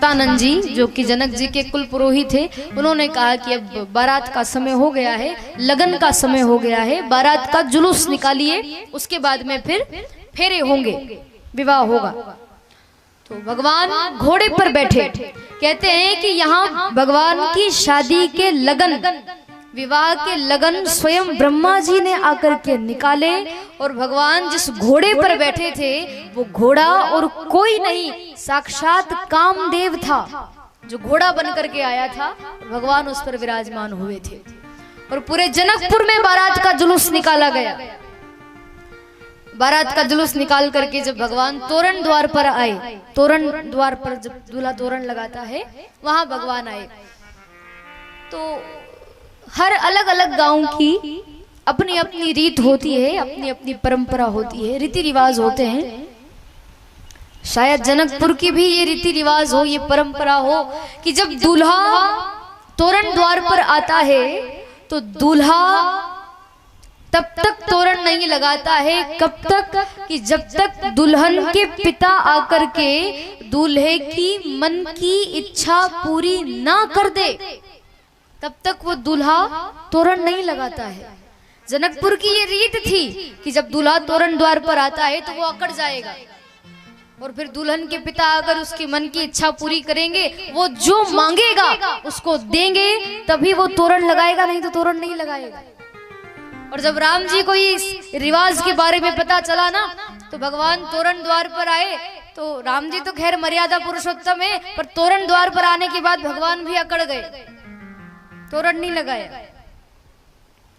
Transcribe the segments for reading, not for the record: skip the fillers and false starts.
सतानंद जी जो कि जनक जी के कुल पुरोहित थे, उन्होंने कहा कि अब बारात का समय हो गया है, लगन का समय हो गया है, बारात का जुलूस निकालिए, उसके बाद में फिर फेरे होंगे, विवाह होगा। तो भगवान घोड़े पर बैठे, कहते हैं कि यहाँ भगवान की शादी के लगन, विवाह के लगन स्वयं ब्रह्मा जी ने आकर के निकाले, और भगवान जिस घोड़े पर बैठे थे वो घोड़ा और कोई नहीं, साक्षात कामदेव था जो घोड़ा बनकर के आया था, भगवान उस पर विराजमान हुए थे। और पूरे जनकपुर में बारात का जुलूस निकाला गया। बारात का जुलूस निकाल करके जब भगवान तोरण द्वार पर आए, तोरण द्वार पर जब दूल्हा तोरण लगाता है वहां भगवान आए, तो हर अलग अलग गांव की अपनी अपनी रीत होती है, अपनी अपनी परंपरा होती है, रीति रिवाज होते हैं। शायद जनकपुर की भी ये रीति रिवाज हो, ये परंपरा हो कि जब दूल्हा तोरण द्वार पर आता है तो दूल्हा तब तक तोरण नहीं लगाता है, कब तक कि जब तक दुल्हन के पिता आकर के दूल्हे की मन की इच्छा पूरी ना कर दे, तब तक वो दूल्हा तोरण नहीं लगाता है। जनकपुर की ये रीत थी कि जब दूल्हा तोरण द्वार पर आता है तो वो अकड़ जाएगा, और फिर दुल्हन के पिता अगर उसकी मन की इच्छा पूरी करेंगे, वो जो मांगेगा उसको देंगे, तभी वो तोरण लगाएगा, नहीं तो तोरण नहीं लगाएगा। और जब राम जी को इस रिवाज के बारे में पता चला ना, तो भगवान तोरण द्वार पर आए। तो राम जी तो खैर मर्यादा पुरुषोत्तम है, पर तोरण द्वार पर आने के बाद भगवान भी अकड़ गए, तोरण नहीं लगाया,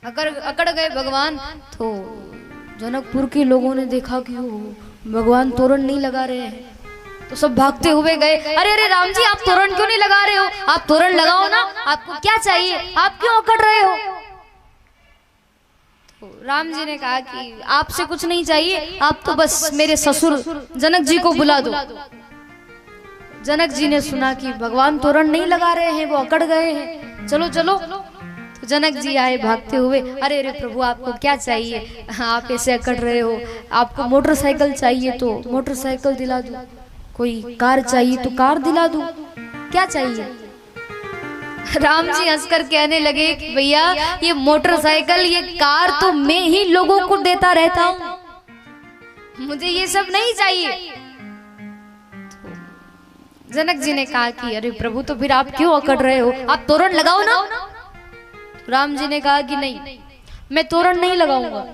अकड़ गए भगवान। तो जनकपुर के लोगों ने देखा कि भगवान तोरण नहीं लगा रहे हैं, तो सब भागते हुए गए, अरे अरे राम जी आप तोरण क्यों नहीं लगा रहे हो, आप तोरण लगाओ ना, आपको क्या चाहिए, आप क्यों अकड़ रहे हो। तो राम जी ने कहा कि आपसे कुछ नहीं चाहिए, आप तो बस मेरे ससुर जनक जी को बुला दो। जनक जी ने सुना कि भगवान तोरण नहीं लगा रहे हैं, वो अकड़ गए हैं, चलो चलो। तो जनक जी आए भागते हुए, अरे अरे प्रभु आपको क्या चाहिए, आप ऐसे अकड़ रहे हो, आपको मोटरसाइकिल चाहिए तो मोटरसाइकिल दिला दूं, कोई कार चाहिए तो कार दिला दूं, क्या चाहिए। राम जी हंसकर कहने लगे कि भैया ये मोटरसाइकिल ये कार तो मैं ही लोगों को देता रहता हूँ, मुझे ये सब नहीं चाहिए। जनक जी ने कहा कि अरे प्रभु तो फिर आप क्यों अकड़ रहे हो, आप तोरण लगाओ ना। राम जी ने कहा कि नहीं मैं तोरण नहीं लगाऊंगा।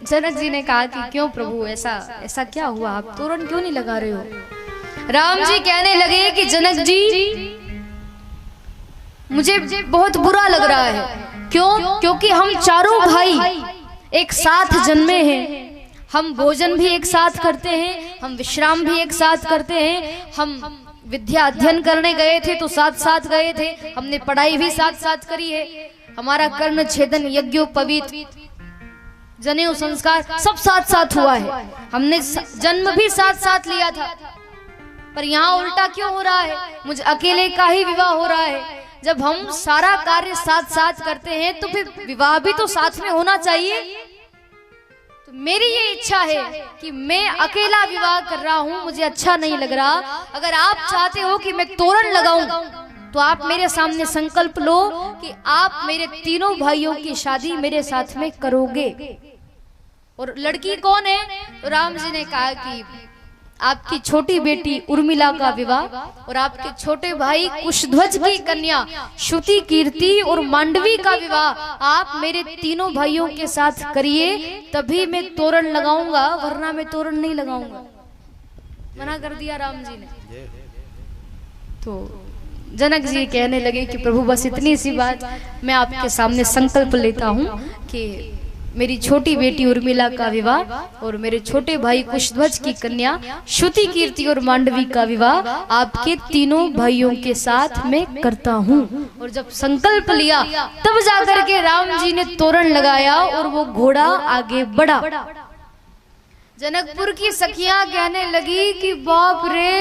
जनक जी ने कहा कि क्यों प्रभु, ऐसा क्या हुआ, आप तोरण क्यों नहीं लगा रहे हो। राम जी कहने लगे कि जनक जी मुझे बहुत बुरा लग रहा है, क्यों, क्योंकि हम चारों भाई एक साथ जन्मे हैं, हम भोजन भी एक साथ करते हैं, हम विश्राम भी एक साथ करते हैं, हम विद्या अध्ययन करने गए थे तो साथ साथ गए थे, हमने पढ़ाई भी साथ साथ करी है, हमारा कर्ण छेदन यज्ञोपवीत जनेऊ संस्कार सब साथ साथ हुआ है, हमने जन्म भी साथ साथ लिया था। पर यहाँ उल्टा क्यों हो रहा है, मुझे अकेले का ही विवाह हो रहा है। जब हम सारा कार्य साथ साथ करते हैं तो फिर विवाह भी तो साथ में होना चाहिए। तो मेरी ये इच्छा है कि मैं अकेला विवाह कर रहा हूँ, मुझे अच्छा नहीं लग रहा। अगर आप चाहते हो कि मैं तोरण लगाऊं तो आप मेरे सामने संकल्प लो कि आप मेरे तीनों भाइयों की शादी मेरे साथ में करोगे। और लड़की कौन है, तो राम जी ने कहा कि आपकी छोटी बेटी उर्मिला का विवाह और आपके छोटे भाई कुशध्वज की कन्या श्रुति कीर्ति और मांडवी का विवाह आप मेरे तीनों भाइयों के साथ करिए, तभी मैं तोरण लगाऊंगा, वरना मैं तोरण नहीं लगाऊंगा। मना कर दिया राम जी ने। तो जनक जी कहने लगे कि प्रभु बस इतनी सी बात, मैं आपके सामने संकल्प लेता हूँ कि मेरी छोटी बेटी उर्मिला का विवाह और मेरे छोटे भाई कुशध्वज की कन्या श्रुति कीर्ति और मांडवी का विवाह आपके तीनों भाइयों के साथ में करता हूँ। और जब संकल्प लिया तब जाकर के राम जी ने तोरण लगाया और वो घोड़ा आगे बढ़ा। जनकपुर की सखियां कहने लगी कि बाप रे,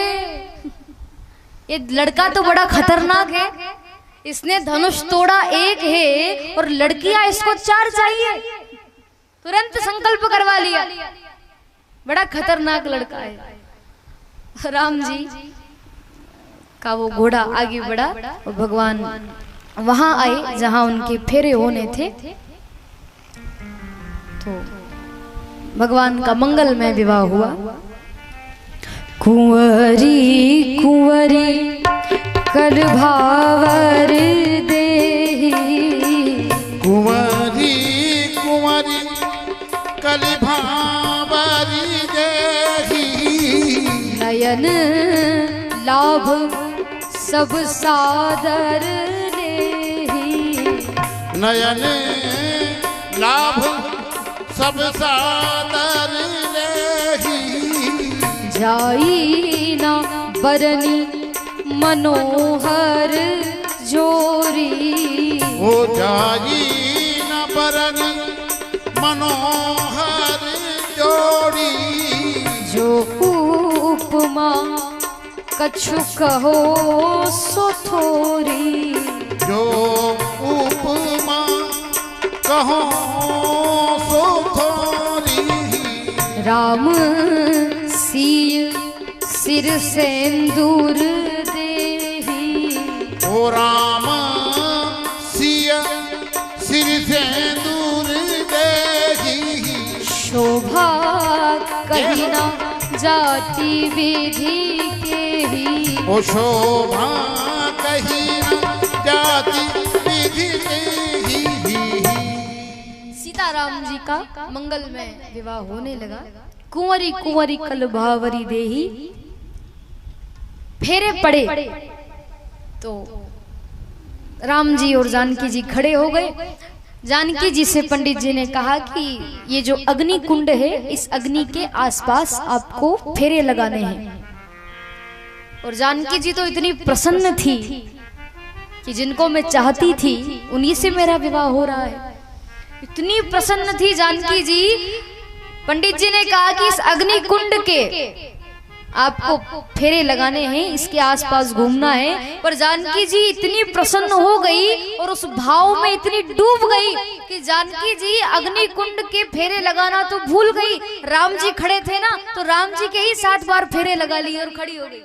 ये लड़का तो बड़ा खतरनाक है, इसने धनुष तोड़ा एक है और लड़कियां इसको 4 चाहिए। तुरंत संकल्प करवा लिया, बड़ा खतरनाक लड़का है। राम जी का वो घोड़ा आगे बढ़ा और भगवान वहां आए जहां उनके फेरे होने थे। तो भगवान का मंगलमय विवाह हुआ। कुंवरी कुंवरी कर भावर देहि, कुंवरी कुंवरी कर भावर देहि, नयन लाभ सब सादर लेहि, नयन लाभ सब सादर लेहि, जाई ना बरनी मनोहर जोरी, ओ जाई न बरन मनोहर जोड़ी, जो उपमा कछु कहो सो थोरी, जो उपमा कहो सो थोरी, राम सीय सिर सेंदूर देहि, ओ राम सिय सिर सेंदूर देहि, शोभा कहीं ना जाति विधि के ही, ओ शोभा कहीं न जाति विधि के ही। सीताराम जी का मंगलमय विवाह होने लगा। कुंवरी कुंवरी कल भावरी देही, फेरे पड़े तो राम जी और जानकी जी खड़े हो गए। जानकी जी से पंडित जी ने कहा कि ये जो अग्नि कुंड है, इस अग्नि के आसपास आपको फेरे लगाने हैं। और जानकी जी तो इतनी प्रसन्न थी कि जिनको मैं चाहती थी उन्हीं से मेरा विवाह हो रहा है। इतनी प्रसन्न थी जानकी जी। पंडित जी ने कहा कि इस अग्नि कुंड के आपको फेरे लगाने हैं, इसके आसपास घूमना है। पर जानकी जी इतनी प्रसन्न हो गई और उस भाव में इतनी डूब गई कि जानकी जी अग्नि कुंड के फेरे लगाना तो भूल गई। राम जी खड़े थे ना, तो राम जी के ही 7 बार फेरे लगा लिए और खड़ी हो गई।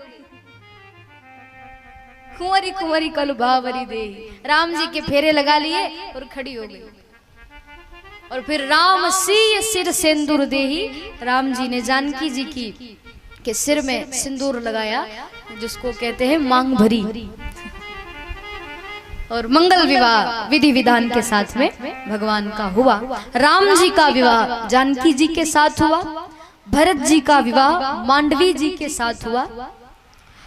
कुंवरी कुंवरी कल भावरी दे, राम जी के फेरे लगा लिए और खड़ी हो गई। और फिर राम सीय सिर सिंदूर देही, राम जी ने जानकी जी की के सिर में सिंदूर लगाया, जिसको कहते हैं मांग भरी। और मंगल विवाह विधि विधान के साथ में भगवान का हुआ। राम जी का विवाह जानकी जी के साथ हुआ, भरत जी का विवाह मांडवी जी के साथ हुआ,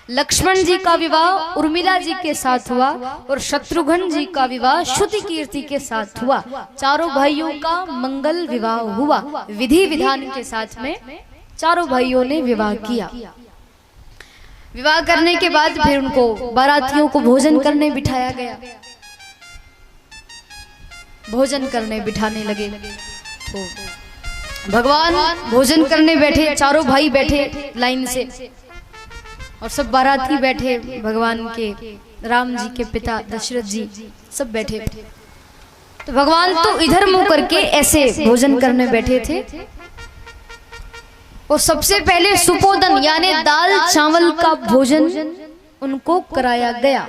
लक्ष्मण जी का विवाह उर्मिला जी के साथ हुआ, और शत्रुघ्न जी का विवाह श्रुति कीर्ति के साथ हुआ। चारों भाइयों का मंगल विवाह हुआ। विधि विधान के साथ में चारों भाइयों ने विवाह किया। विवाह करने के बाद फिर उनको बारातियों को भोजन करने बिठाया गया। भोजन करने बिठाने लगे तो भगवान भोजन करने बैठे, चारों भाई बैठे लाइन से, और सब बाराती बैठे। भगवान के राम जी के पिता दशरथ जी सब बैठे। तो भगवान तो इधर मुंह करके ऐसे भोजन करने बैठे थे। और सबसे पहले सुपोदन यानी दाल चावल का भोजन उनको कराया गया।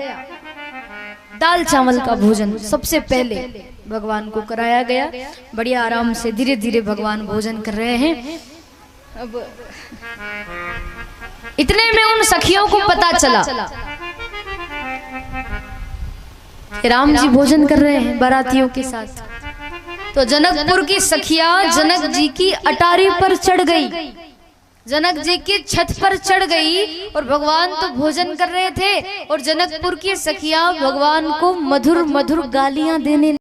दाल चावल का भोजन सबसे पहले भगवान को कराया गया। बढ़िया आराम से धीरे धीरे भगवान भोजन कर रहे हैं। अब इतने में उन सखियों को पता चला कि राम जी भोजन कर रहे हैं बारातियों के साथ। तो जनकपुर की सखियां जनक जी की अटारी पर चढ़ गई, जनक जी की छत पर चढ़ गई, और भगवान तो भोजन कर रहे थे और जनकपुर की सखियां भगवान को मधुर मधुर गालियां देने